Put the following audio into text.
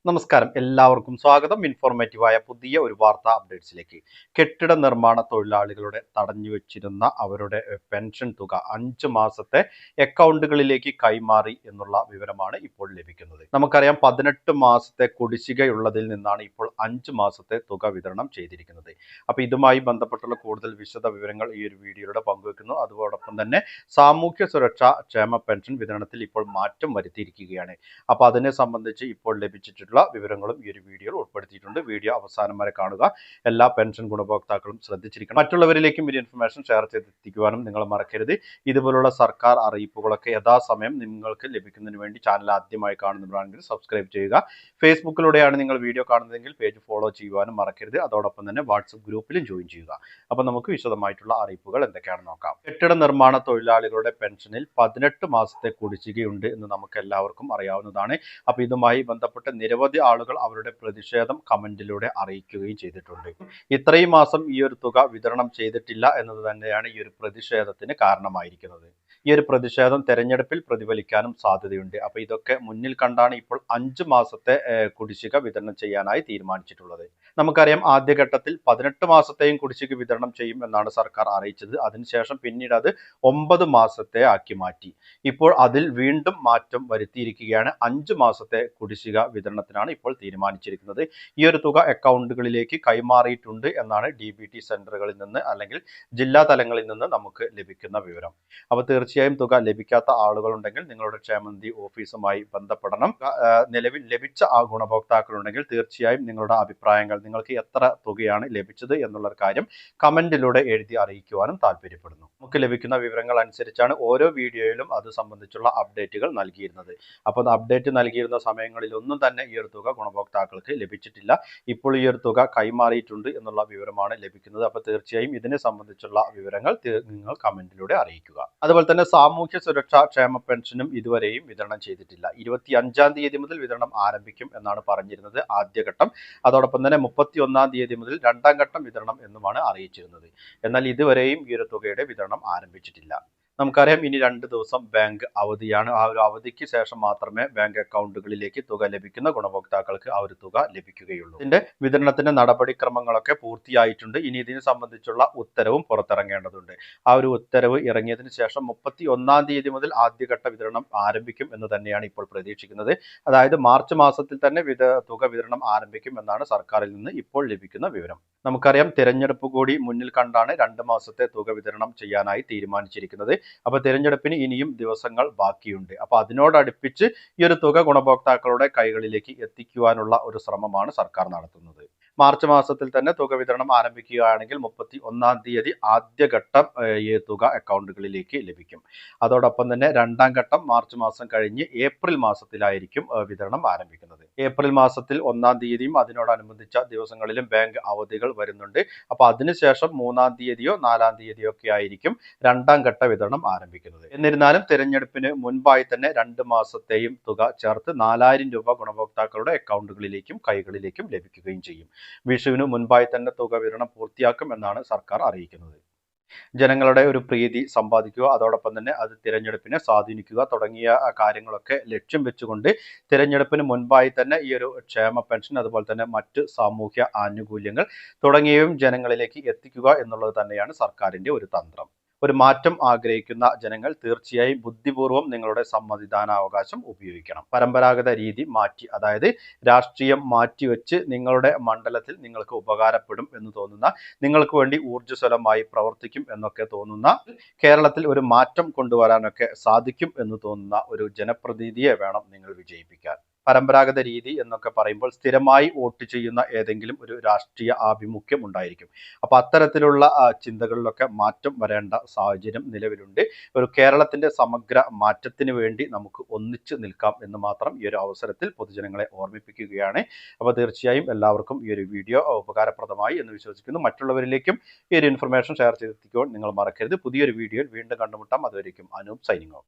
നമസ്കാരം, എല്ലാവർക്കും സ്വാഗതം. ഇൻഫോർമേറ്റീവായ പുതിയ ഒരു വാർത്താ അപ്ഡേറ്റ്സിലേക്ക്. കെട്ടിട നിർമ്മാണ തൊഴിലാളികളുടെ തടഞ്ഞു വെച്ചിരുന്ന അവരുടെ പെൻഷൻ തുക 5 മാസത്തെ അക്കൗണ്ടുകളിലേക്ക് കൈമാറി എന്നുള്ള വിവരമാണ് ഇപ്പോൾ ലഭിക്കുന്നത്. നമുക്കറിയാം, 18 മാസത്തെ കുടിശ്ശികയുള്ളതിൽ നിന്നാണ് ഇപ്പോൾ 5 മാസത്തെ തുക വിതരണം ചെയ്തിരിക്കുന്നത്. അപ്പോൾ ഇതുമായി ബന്ധപ്പെട്ടുള്ള കൂടുതൽ വിശദ വിവരങ്ങൾ ഈ ഒരു വീഡിയോയിലൂടെ പങ്കുവെക്കുന്നു. അതോടൊപ്പം തന്നെ സാമൂഹ്യ സുരക്ഷാ ക്ഷേമ പെൻഷൻ വിതരണത്തിൽ ഇപ്പോൾ മാറ്റം വരുത്തിയിരിക്കുകയാണ്. അപ്പോൾ അതിനെ സംബന്ധിച്ച് ഇപ്പോൾ ലഭിച്ചിട്ടുള്ള വിവരങ്ങളും ഈ ഒരു വീഡിയോയിൽ ഉൾപ്പെടുത്തിയിട്ടുണ്ട്. വീഡിയോ അവസാനം വരെ കാണുക. എല്ലാ പെൻഷൻ ഗുണഭോക്താക്കളും ശ്രദ്ധിച്ചിരിക്കണം. മറ്റുള്ളവരിലേക്കും ഈ ഇൻഫർമേഷൻ ഷെയർ ചെയ്തെത്തിക്കുവാനും നിങ്ങൾ മറക്കരുത്. ഇതുപോലുള്ള സർക്കാർ അറിയിപ്പുകളൊക്കെ യഥാസമയം നിങ്ങൾക്ക് ലഭിക്കുന്നതിന് വേണ്ടി ചാനൽ ആദ്യമായി കാണുന്നവരാണെങ്കിൽ സബ്സ്ക്രൈബ് ചെയ്യുക. ഫേസ്ബുക്കിലൂടെയാണ് നിങ്ങൾ വീഡിയോ കാണുന്നതെങ്കിൽ പേജ് ഫോളോ ചെയ്യുവാനും മറക്കരുത്. അതോടൊപ്പം തന്നെ വാട്സപ്പ് ഗ്രൂപ്പിലും ജോയിൻ ചെയ്യുക. അപ്പോൾ നമുക്ക് വിശദമായിട്ടുള്ള അറിയിപ്പുകൾ എന്തൊക്കെയാണെന്ന് നോക്കാം. കെട്ടിട നിർമ്മാണ തൊഴിലാളികളുടെ പെൻഷനിൽ 18 മാസത്തെ കുടിശ്ശികയുണ്ട് എന്ന് നമുക്ക് എല്ലാവർക്കും അറിയാവുന്നതാണ്. അപ്പോൾ ഇതുമായി ബന്ധപ്പെട്ട് നിരവധി ആളുകൾ അവരുടെ പ്രതിഷേധം കമന്റിലൂടെ അറിയിക്കുകയും ചെയ്തിട്ടുണ്ട്. ഇത്രയും മാസം ഈ ഒരു തുക വിതരണം ചെയ്തിട്ടില്ല എന്നത് തന്നെയാണ് ഈ ഒരു പ്രതിഷേധത്തിന് കാരണമായിരിക്കുന്നത്. ഈ ഒരു പ്രതിഷേധം തെരഞ്ഞെടുപ്പിൽ പ്രതിഫലിക്കാനും സാധ്യതയുണ്ട്. അപ്പോൾ ഇതൊക്കെ മുന്നിൽ കണ്ടാണ് ഇപ്പോൾ 5 മാസത്തെ കുടിശ്ശിക വിതരണം ചെയ്യാനായി തീരുമാനിച്ചിട്ടുള്ളത്. നമുക്കറിയാം, ആദ്യഘട്ടത്തിൽ 18 മാസത്തെയും കുടിശ്ശിക വിതരണം ചെയ്യും എന്നാണ് സർക്കാർ അറിയിച്ചത്. അതിനുശേഷം പിന്നീട് അത് 9 മാസത്തെ ആക്കി മാറ്റി. ഇപ്പോൾ അതിൽ വീണ്ടും മാറ്റം വരുത്തിയിരിക്കുകയാണ്. 5 മാസത്തെ കുടിശ്ശിക വിതരണത്തിനാണ് ഇപ്പോൾ തീരുമാനിച്ചിരിക്കുന്നത്. ഈ ഒരു തുക അക്കൗണ്ടുകളിലേക്ക് കൈമാറിയിട്ടുണ്ട് എന്നാണ് DBT സെന്ററുകളിൽ നിന്ന് അല്ലെങ്കിൽ ജില്ലാ തലങ്ങളിൽ നിന്ന് നമുക്ക് ലഭിക്കുന്ന വിവരം. അപ്പോൾ തീർച്ചയായും തുക ലഭിക്കാത്ത ആളുകളുണ്ടെങ്കിൽ നിങ്ങളുടെ ക്ഷേമനിധി ഓഫീസുമായി ബന്ധപ്പെടണം. നിലവിൽ ലഭിച്ച ആ ഗുണഭോക്താക്കളുണ്ടെങ്കിൽ തീർച്ചയായും നിങ്ങളുടെ അഭിപ്രായങ്ങൾ, നിങ്ങൾക്ക് എത്ര തുകയാണ് ലഭിച്ചത് എന്നുള്ള കാര്യം കമന്റിലൂടെ എഴുതി അറിയിക്കുവാനും താല്പര്യപ്പെടുന്നു. നമുക്ക് ലഭിക്കുന്ന വിവരങ്ങൾ അനുസരിച്ചാണ് ഓരോ വീഡിയോയിലും അത് സംബന്ധിച്ചുള്ള അപ്ഡേറ്റുകൾ നൽകിയിരുന്നത്. അപ്പോൾ അപ്ഡേറ്റ് നൽകിയിരുന്ന സമയങ്ങളിലൊന്നും തന്നെ ഈ ഒരു തുക ഗുണഭോക്താക്കൾക്ക് ലഭിച്ചിട്ടില്ല. ഇപ്പോൾ ഈ ഒരു തുക കൈമാറിയിട്ടുണ്ട് എന്നുള്ള വിവരമാണ് ലഭിക്കുന്നത്. അപ്പോൾ തീർച്ചയായും ഇതിനെ സംബന്ധിച്ചുള്ള വിവരങ്ങൾ നിങ്ങൾ കമന്റിലൂടെ അറിയിക്കുക. അതുപോലെ തന്നെ സാമൂഹ്യ സുരക്ഷാ ക്ഷേമ പെൻഷനും ഇതുവരെയും വിതരണം ചെയ്തിട്ടില്ല. 25-ാം തീയതി മുതൽ വിതരണം ആരംഭിക്കും എന്നാണ് പറഞ്ഞിരുന്നത് ആദ്യഘട്ടം. അതോടൊപ്പം തന്നെ 31-ാം തീയതി മുതൽ 2ാം ഘട്ടം വിതരണം എന്നുമാണ് അറിയിച്ചിരുന്നത്. എന്നാൽ ഇതുവരെയും ഈ ഒരു തുകയുടെ വിതരണം ആരംഭിച്ചിട്ടില്ല. നമുക്കറിയാം, ഇനി 2 ദിവസം ബാങ്ക് അവധിയാണ്. ആ ഒരു അവധിക്ക് ശേഷം മാത്രമേ ബാങ്ക് അക്കൗണ്ടുകളിലേക്ക് തുക ലഭിക്കുന്ന ഗുണഭോക്താക്കൾക്ക് ആ ഒരു തുക ലഭിക്കുകയുള്ളൂ. ഇതിന്റെ വിതരണത്തിന്റെ നടപടിക്രമങ്ങളൊക്കെ പൂർത്തിയായിട്ടുണ്ട്. ഇനി ഇതിനെ സംബന്ധിച്ചുള്ള ഉത്തരവും പുറത്തിറങ്ങേണ്ടതുണ്ട്. ആ ഒരു ഉത്തരവ് ഇറങ്ങിയതിനു ശേഷം 31-ാം തീയതി മുതൽ ആദ്യഘട്ട വിതരണം ആരംഭിക്കും എന്ന് തന്നെയാണ് ഇപ്പോൾ പ്രതീക്ഷിക്കുന്നത്. അതായത് മാർച്ച് മാസത്തിൽ തന്നെ തുക വിതരണം ആരംഭിക്കും എന്നാണ് സർക്കാരിൽ നിന്ന് ഇപ്പോൾ ലഭിക്കുന്ന വിവരം. നമുക്കറിയാം, തിരഞ്ഞെടുപ്പ് കൂടി മുന്നിൽ കണ്ടാണ് 2 മാസത്തെ തുക വിതരണം ചെയ്യാനായി തീരുമാനിച്ചിരിക്കുന്നത്. അപ്പോൾ തിരഞ്ഞെടുപ്പിന് ഇനിയും ദിവസങ്ങൾ ബാക്കിയുണ്ട്. അപ്പോൾ അതിനോടടുപ്പിച്ച് ഈ ഒരു തുക ഗുണഭോക്താക്കളുടെ കൈകളിലേക്ക് എത്തിക്കുവാനുള്ള ഒരു ശ്രമമാണ് സർക്കാർ നടത്തുന്നത്. മാർച്ച് മാസത്തിൽ തന്നെ തുക വിതരണം ആരംഭിക്കുകയാണെങ്കിൽ 31-ാം തീയതി ആദ്യഘട്ടം ഈ തുക അക്കൗണ്ടുകളിലേക്ക് ലഭിക്കും. അതോടൊപ്പം തന്നെ 2ാം ഘട്ടം മാർച്ച് മാസം കഴിഞ്ഞ് ഏപ്രിൽ മാസത്തിലായിരിക്കും വിതരണം ആരംഭിക്കുന്നത്. ഏപ്രിൽ മാസത്തിൽ 1-ാം തീയതിയും അതിനോടനുബന്ധിച്ച ദിവസങ്ങളിലും ബാങ്ക് അവധികൾ വരുന്നുണ്ട്. അപ്പോൾ അതിനുശേഷം 3-ാം തീയതിയോ 4-ാം തീയതിയോ ഒക്കെ ആയിരിക്കും 2ാം ഘട്ട വിതരണം ആരംഭിക്കുന്നത്. എന്നിരുന്നാലും തിരഞ്ഞെടുപ്പിന് മുൻപായി തന്നെ 2 മാസത്തെയും തുക ചേർത്ത് 4000 രൂപ ഗുണഭോക്താക്കളുടെ അക്കൗണ്ടുകളിലേക്കും കൈകളിലേക്കും ലഭിക്കുകയും ചെയ്യും. വിഷുവിന് മുൻപായി തന്നെ തുക വിതരണം പൂർത്തിയാക്കും എന്നാണ് സർക്കാർ അറിയിക്കുന്നത്. ജനങ്ങളുടെ ഒരു പ്രീതി സമ്പാദിക്കുക, അതോടൊപ്പം തന്നെ അത് തിരഞ്ഞെടുപ്പിനെ സ്വാധീനിക്കുക തുടങ്ങിയ കാര്യങ്ങളൊക്കെ ലക്ഷ്യം വെച്ചുകൊണ്ട് തിരഞ്ഞെടുപ്പിന് മുൻപായി തന്നെ ഈ ഒരു ക്ഷേമ പെൻഷൻ, അതുപോലെ തന്നെ മറ്റ് സാമൂഹ്യ ആനുകൂല്യങ്ങൾ തുടങ്ങിയവയും ജനങ്ങളിലേക്ക് എത്തിക്കുക എന്നുള്ളത് തന്നെയാണ് സർക്കാരിന്റെ ഒരു തന്ത്രം. ഒരു മാറ്റം ആഗ്രഹിക്കുന്ന ജനങ്ങൾ തീർച്ചയായും ബുദ്ധിപൂർവ്വം നിങ്ങളുടെ സമ്മതിദാനാവകാശം ഉപയോഗിക്കണം. പരമ്പരാഗത രീതി മാറ്റി, അതായത് രാഷ്ട്രീയം മാറ്റിവെച്ച് നിങ്ങളുടെ മണ്ഡലത്തിൽ നിങ്ങൾക്ക് ഉപകാരപ്പെടും എന്ന് തോന്നുന്ന, നിങ്ങൾക്ക് വേണ്ടി ഊർജ്ജസ്വലമായി പ്രവർത്തിക്കും എന്നൊക്കെ തോന്നുന്ന, കേരളത്തിൽ ഒരു മാറ്റം കൊണ്ടുവരാനൊക്കെ സാധിക്കും എന്ന് തോന്നുന്ന ഒരു ജനപ്രതിനിധിയെ വേണം നിങ്ങൾ വിജയിപ്പിക്കാൻ. പരമ്പരാഗത രീതി എന്നൊക്കെ പറയുമ്പോൾ സ്ഥിരമായി വോട്ട് ചെയ്യുന്ന ഏതെങ്കിലും ഒരു രാഷ്ട്രീയ ആഭിമുഖ്യം ഉണ്ടായിരിക്കും. അപ്പോൾ അത്തരത്തിലുള്ള ചിന്തകളിലൊക്കെ മാറ്റം വരേണ്ട സാഹചര്യം നിലവിലുണ്ട്. ഒരു കേരളത്തിന്റെ സമഗ്ര മാറ്റത്തിന് വേണ്ടി നമുക്ക് ഒന്നിച്ചു നിൽക്കാം എന്ന് മാത്രം ഈ ഒരു അവസരത്തിൽ പൊതുജനങ്ങളെ ഓർമ്മിപ്പിക്കുകയാണ്. അപ്പോൾ തീർച്ചയായും എല്ലാവർക്കും ഈ ഒരു വീഡിയോ ഉപകാരപ്രദമായി എന്ന് വിശ്വസിക്കുന്നു. മറ്റുള്ളവരിലേക്കും ഈ ഒരു ഇൻഫർമേഷൻ ഷെയർ ചെയ്തെത്തിക്കുവാൻ നിങ്ങൾ മറക്കരുത്. പുതിയൊരു വീഡിയോയിൽ വീണ്ടും കണ്ടുമുട്ടാം. അതുവരേക്കും അനൂപ് സൈനിങ് ഓഫ്.